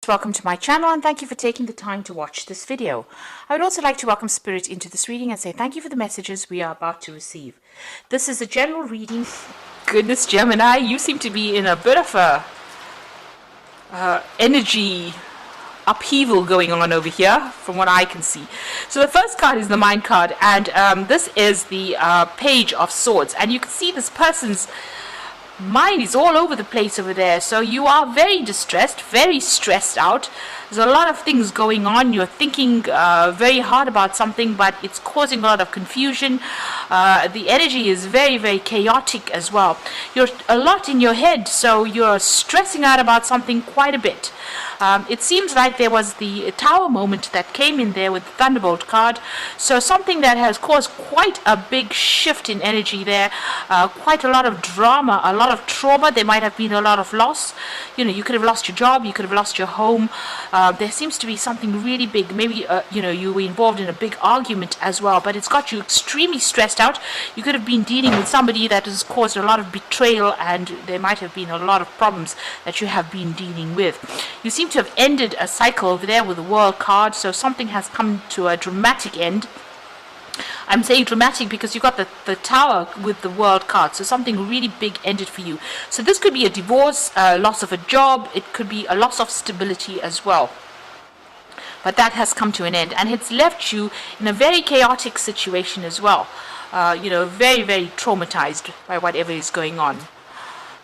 Welcome to my channel and thank you for taking the time to watch this video. I would also like to welcome Spirit into this reading and say thank you for the messages we are about to receive. This is a general reading. Goodness, Gemini, you seem to be in a bit of a energy upheaval going on over here from what I can see. So the first card is the Mind card, and this is the Page of Swords, and you can see this person's mind is all over the place over there. So you are very distressed, very stressed out. There's a lot of things going on. You're thinking very hard about something, but it's causing a lot of confusion. The energy is very, very chaotic as well. You're a lot in your head, so you're stressing out about something quite a bit. It seems like there was the Tower moment that came in there with the Thunderbolt card. So something that has caused quite a big shift in energy there. Quite a lot of drama, a lot of trauma. There might have been a lot of loss. You know, you could have lost your job, you could have lost your home. There seems to be something really big. Maybe, you were involved in a big argument as well, but it's got you extremely stressed out. You could have been dealing with somebody that has caused a lot of betrayal, and there might have been a lot of problems that you have been dealing with. You seem to have ended a cycle over there with the World card, so something has come to a dramatic end. I'm saying dramatic because you got the Tower with the World card, so something really big ended for you. So this could be a divorce, loss of a job, it could be a loss of stability as well. But that has come to an end, and it's left you in a very chaotic situation as well. Very, very traumatized by whatever is going on.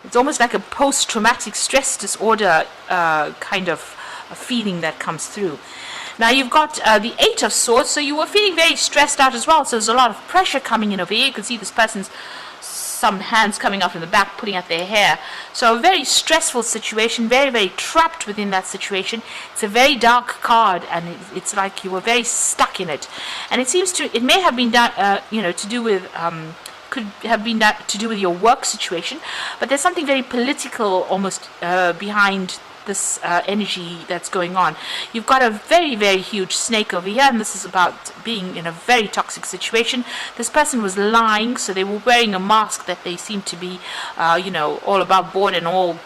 It's almost like a post-traumatic stress disorder kind of a feeling that comes through. Now you've got the Eight of Swords, so you were feeling very stressed out as well. So there's a lot of pressure coming in over here. You can see this person's some hands coming up in the back, putting out their hair. So a very stressful situation, very, very trapped within that situation. It's a very dark card, and it's like you were very stuck in it. And it may have been done, to do with. Could have been that to do with your work situation, but there's something very political almost behind this energy that's going on. You've got a very, very huge snake over here, and this is about being in a very toxic situation. This person was lying, so they were wearing a mask that they seem to be, all above board and all,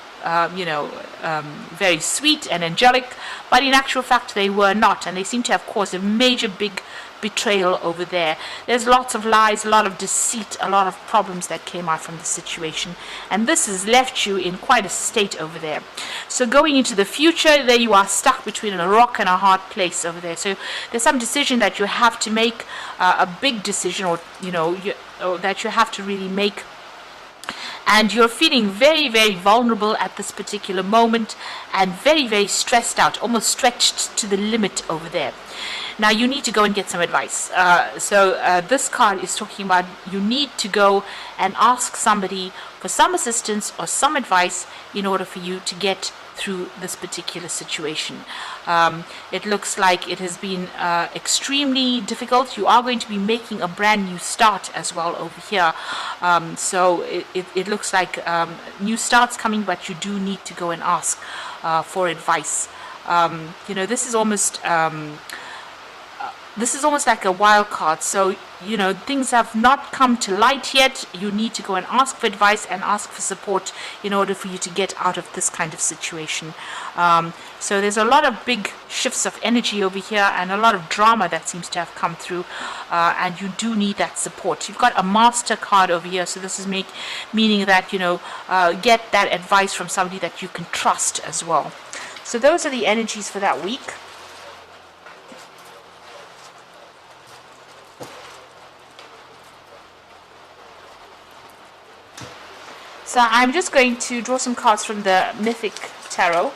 very sweet and angelic, but in actual fact they were not, and they seem to have caused a major big betrayal over there. There's lots of lies, a lot of deceit, a lot of problems that came out from the situation, and this has left you in quite a state over there. So going into the future, there you are stuck between a rock and a hard place over there. So there's some decision that you have to make, a big decision, or that you have to really make. And you're feeling very, very vulnerable at this particular moment, and very, very stressed out, almost stretched to the limit over there. Now you need to go and get some advice. This card is talking about you need to go and ask somebody for some assistance or some advice in order for you to get through this particular situation. It looks like it has been extremely difficult. You are going to be making a brand new start as well over here. So it looks like new starts coming, but you do need to go and ask for advice. This is almost like a wild card. So, things have not come to light yet. You need to go and ask for advice and ask for support in order for you to get out of this kind of situation. So there's a lot of big shifts of energy over here, and a lot of drama that seems to have come through, and you do need that support. You've got a Master card over here, so this is meaning that, get that advice from somebody that you can trust as well. So those are the energies for that week. So I'm just going to draw some cards from the Mythic Tarot.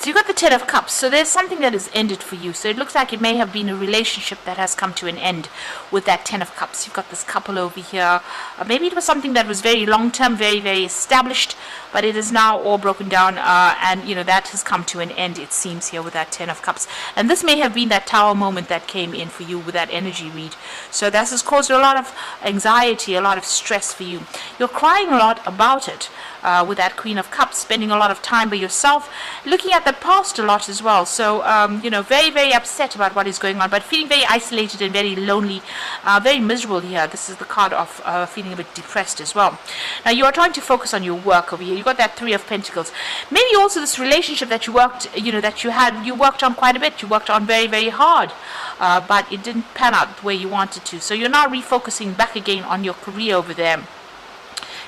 So you got the Ten of Cups. So there's something that is ended for you. So it looks like it may have been a relationship that has come to an end with that Ten of Cups. You've got this couple over here. Maybe it was something that was very long-term, very, very established, but it is now all broken down, and that has come to an end, it seems, here with that Ten of Cups. And this may have been that Tower moment that came in for you with that energy read. So this has caused a lot of anxiety, a lot of stress for you. You're crying a lot about it. With that Queen of Cups, spending a lot of time by yourself, looking at the past a lot as well. So, very, very upset about what is going on, but feeling very isolated and very lonely, very miserable here. This is the card of feeling a bit depressed as well. Now, you are trying to focus on your work over here. You got that Three of Pentacles. Maybe also this relationship that you worked, you worked on quite a bit. You worked on very, very hard, but it didn't pan out the way you wanted to. So you're now refocusing back again on your career over there.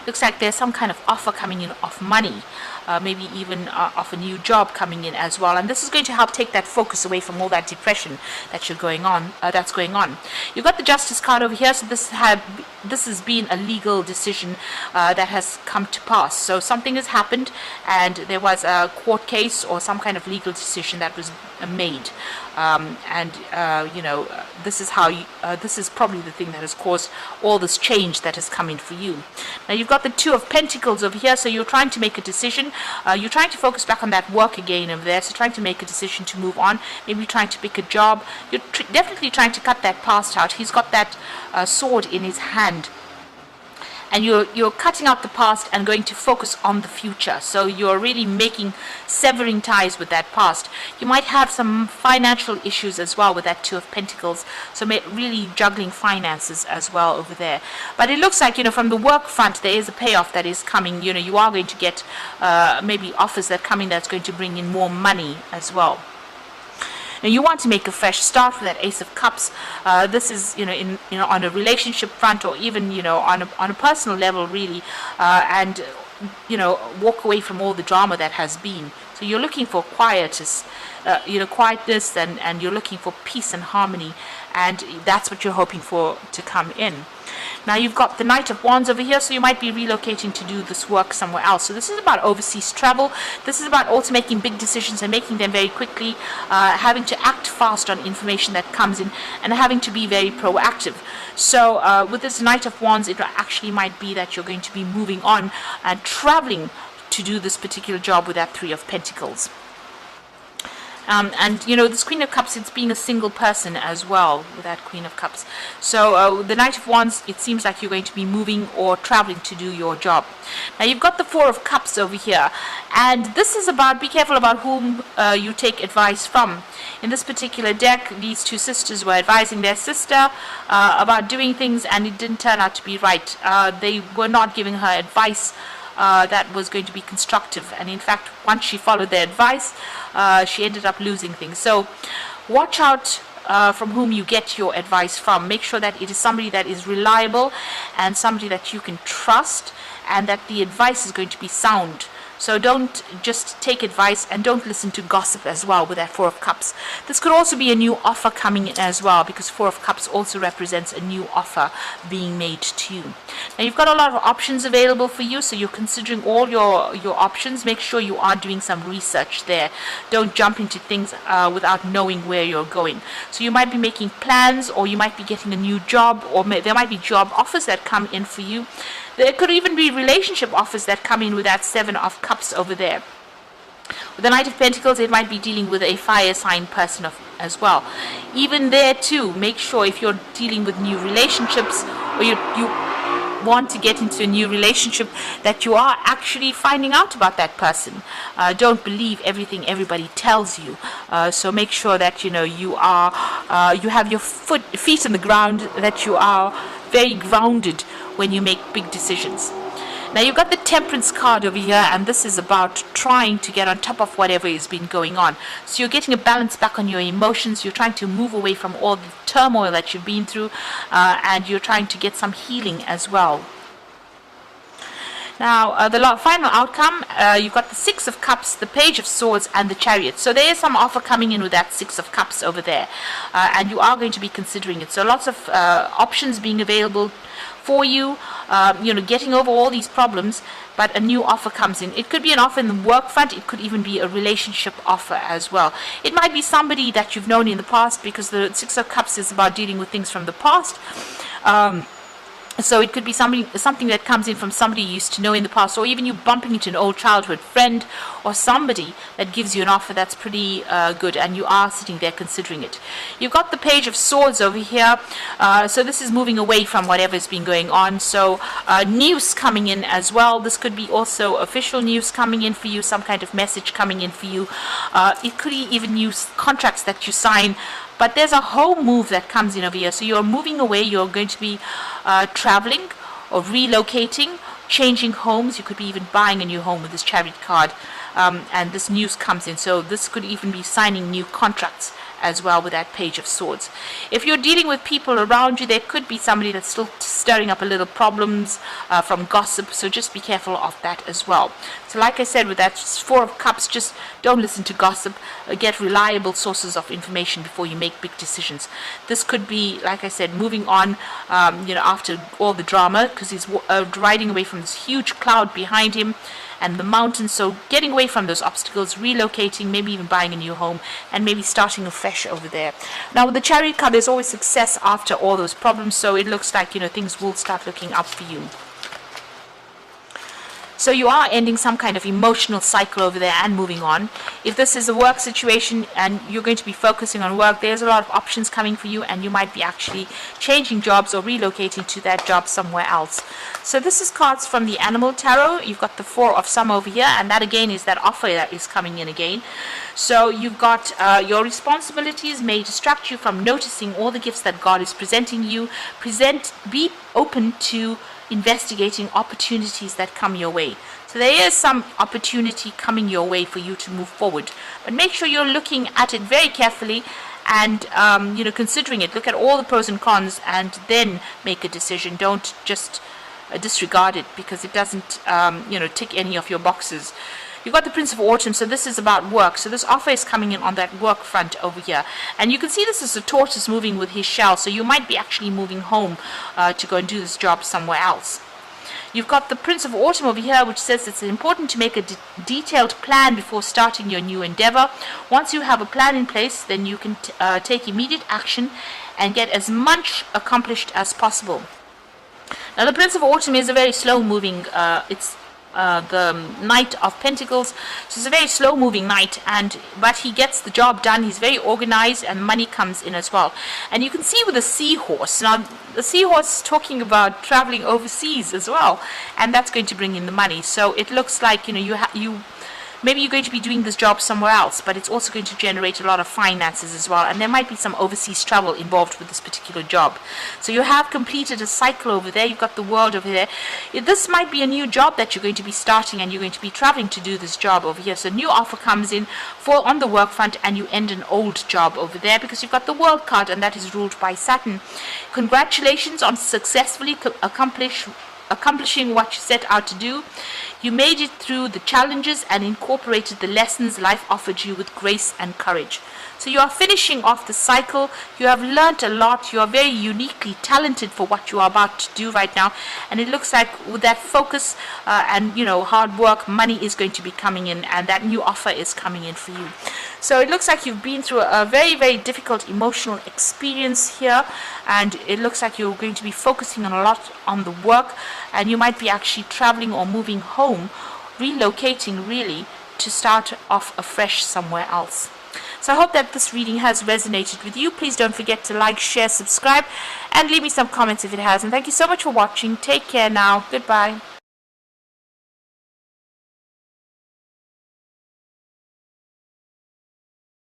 Looks like there's some kind of offer coming in of money, maybe even of a new job coming in as well, and this is going to help take that focus away from all that depression that that's going on. You've got the Justice card over here, so this has been a legal decision that has come to pass. So something has happened, and there was a court case or some kind of legal decision that was made, this is how this is probably the thing that has caused all this change that has come in for you. Now you've got the Two of Pentacles over here, so you're trying to make a decision. You're trying to focus back on that work again over there, so trying to make a decision to move on, maybe trying to pick a job. You're definitely trying to cut that past out. He's got that sword in his hand, and you're cutting out the past and going to focus on the future. So you're really severing ties with that past. You might have some financial issues as well with that Two of Pentacles, so really juggling finances as well over there. But it looks like, from the work front, there is a payoff that is coming. You are going to get maybe offers that come in that's going to bring in more money as well. Now you want to make a fresh start with that Ace of Cups. This is on a relationship front, or even on a personal level, really, and walk away from all the drama that has been. So you're looking for quietness, and you're looking for peace and harmony, and that's what you're hoping for to come in. Now you've got the Knight of Wands over here, so you might be relocating to do this work somewhere else. So this is about overseas travel. This is about also making big decisions and making them very quickly, having to act fast on information that comes in, and having to be very proactive. So with this Knight of Wands, it actually might be that you're going to be moving on and traveling to do this particular job with that Three of Pentacles. This Queen of Cups, it's being a single person as well with that Queen of Cups. So the Knight of Wands, it seems like you're going to be moving or traveling to do your job. Now you've got the Four of Cups over here, and this is about, be careful about whom you take advice from. In this particular deck, these two sisters were advising their sister about doing things, and it didn't turn out to be right. They were not giving her advice that was going to be constructive, and in fact, once she followed their advice, she ended up losing things. So watch out from whom you get your advice from. Make sure that it is somebody that is reliable and somebody that you can trust, and that the advice is going to be sound. So don't just take advice, and don't listen to gossip as well with that Four of Cups. This could also be a new offer coming in as well, because Four of Cups also represents a new offer being made to you. Now you've got a lot of options available for you, so you're considering all your options. Make sure you are doing some research there. Don't jump into things without knowing where you're going. So you might be making plans, or you might be getting a new job, or there might be job offers that come in for you. There could even be relationship offers that come in with that Seven of Cups over there. With the Knight of Pentacles, it might be dealing with a fire sign person as well. Even there too, make sure if you're dealing with new relationships, or you want to get into a new relationship, that you are actually finding out about that person. Don't believe everything everybody tells you. So make sure that you have your feet on the ground, that you are very grounded when you make big decisions. Now you've got the Temperance card over here, and this is about trying to get on top of whatever has been going on. So you're getting a balance back on your emotions. You're trying to move away from all the turmoil that you've been through, and you're trying to get some healing as well. Now, the final outcome, you've got the Six of Cups, the Page of Swords, and the Chariot. So there is some offer coming in with that Six of Cups over there, and you are going to be considering it. So lots of options being available for you, getting over all these problems, but a new offer comes in. It could be an offer in the work front. It could even be a relationship offer as well. It might be somebody that you've known in the past, because the Six of Cups is about dealing with things from the past. So it could be something that comes in from somebody you used to know in the past, or even you bumping into an old childhood friend, or somebody that gives you an offer that's pretty good, and you are sitting there considering it. You've got the Page of Swords over here, so this is moving away from whatever's been going on. So news coming in as well. This could be also official news coming in for you, some kind of message coming in for you. It could be even news contracts that you sign. But there's a whole move that comes in over here. So you're moving away. You're going to be traveling or relocating, changing homes. You could be even buying a new home with this Chariot card. And this news comes in. So this could even be signing new contracts as well with that Page of Swords. If you're dealing with people around you, there could be somebody that's still stirring up a little problems from gossip, so just be careful of that as well. So like I said, with that Four of Cups, just don't listen to gossip. Get reliable sources of information before you make big decisions. This could be, like I said, moving on after all the drama, because he's riding away from this huge cloud behind him and the mountains. So getting away from those obstacles, relocating, maybe even buying a new home, and maybe starting afresh over there. Now with the Chariot card, there's always success after all those problems, so it looks like things will start looking up for you. So you are ending some kind of emotional cycle over there and moving on. If this is a work situation and you're going to be focusing on work, there's a lot of options coming for you, and you might be actually changing jobs or relocating to that job somewhere else. So this is cards from the Animal Tarot. You've got the Four of Some over here, and that again is that offer that is coming in again. So you've got your responsibilities may distract you from noticing all the gifts that God is presenting you. Be open to investigating opportunities that come your way. So there is some opportunity coming your way for you to move forward, but make sure you're looking at it very carefully and considering it. Look at all the pros and cons and then make a decision. Don't just disregard it because it doesn't tick any of your boxes. You've got the Prince of Autumn, so this is about work. So this offer is coming in on that work front over here. And you can see this is a tortoise moving with his shell, so you might be actually moving home to go and do this job somewhere else. You've got the Prince of Autumn over here, which says it's important to make a detailed plan before starting your new endeavor. Once you have a plan in place, then you can take immediate action and get as much accomplished as possible. Now the Prince of Autumn is a very slow moving, it's the Knight of Pentacles, so it's a very slow moving knight, but he gets the job done. He's very organized, and money comes in as well. And you can see with the seahorse, now the seahorse is talking about traveling overseas as well, and that's going to bring in the money. So it looks like maybe you're going to be doing this job somewhere else, but it's also going to generate a lot of finances as well, and there might be some overseas travel involved with this particular job. So you have completed a cycle over there. You've got the World over there. This might be a new job that you're going to be starting, and you're going to be traveling to do this job over here. So a new offer comes in on the work front, and you end an old job over there because you've got the World card, and that is ruled by Saturn. Congratulations on successfully accomplishing what you set out to do. You made it through the challenges and incorporated the lessons life offered you with grace and courage. So you are finishing off the cycle. You have learnt a lot. You are very uniquely talented for what you are about to do right now. And it looks like with that focus and hard work, money is going to be coming in, and that new offer is coming in for you. So it looks like you've been through a very, very difficult emotional experience here, and it looks like you're going to be focusing a lot on the work, and you might be actually traveling or moving home, relocating really, to start off afresh somewhere else. So I hope that this reading has resonated with you. Please don't forget to like, share, subscribe, and leave me some comments if it has. And thank you so much for watching. Take care now. Goodbye.